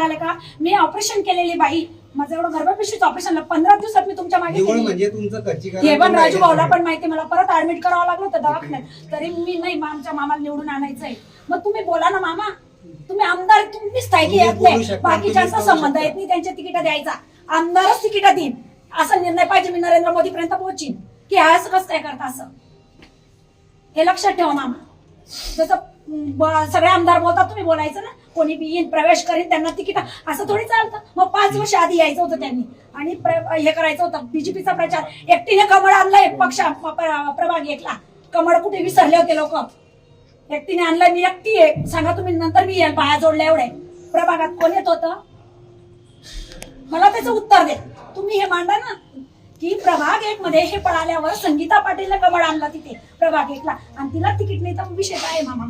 मिळाले का? मी ऑपरेशन केलेली बाई, माझं एवढं गर्भपिशवीचं ऑपरेशन 15 दिवसात मी तुमच्या मागे म्हणजे तुमचं हे पण राजू भाऊला पण माहिती, मला परत ऍडमिट करावं लागलं होतं दवाखान्यात, तरी मी नाही आमच्या मामाला निवडून आणायचंय. मग तुम्ही बोला ना मामा, तुम्ही आमदार, तुम्ही स्थायिकी येत नाही, बाकीच्यांचा संबंध येत नाही त्यांच्या तिकीट द्यायचा, आमदारच तिकीट देईन असा निर्णय पाहिजे. मी नरेंद्र मोदी पर्यंत पोहोचीन की असं कसं काय करता, असं हे लक्षात ठेवा मामा. जसं सगळे आमदार बोलतात तुम्ही बोलायचं ना, कोणी बी येईन प्रवेश करीन त्यांना तिकीट, असं थोडी चालतं. मग 5 वर्ष आधी यायचं होतं त्यांनी आणि हे करायचं होतं बीजेपीचा प्रचार. एकटीने कमळ आणलंय पक्ष प्रभाग एकला, कमळ कुठे विसरले होते लोक, एकटीने आणलंय. मी एकटी आहे, सांगा तुम्ही, नंतर मी येईल पाया जोडल्या एवढे. प्रभागात कोण येत होतं मला त्याचं उत्तर दे. तुम्ही हे मांडा ना की प्रभाग 1 मध्ये हे पळाल्यावर संगीता पाटीलने कमळ आणला तिथे प्रभाग 1ला आणि तिला तिकीट नाही, तर विषय काय मामा.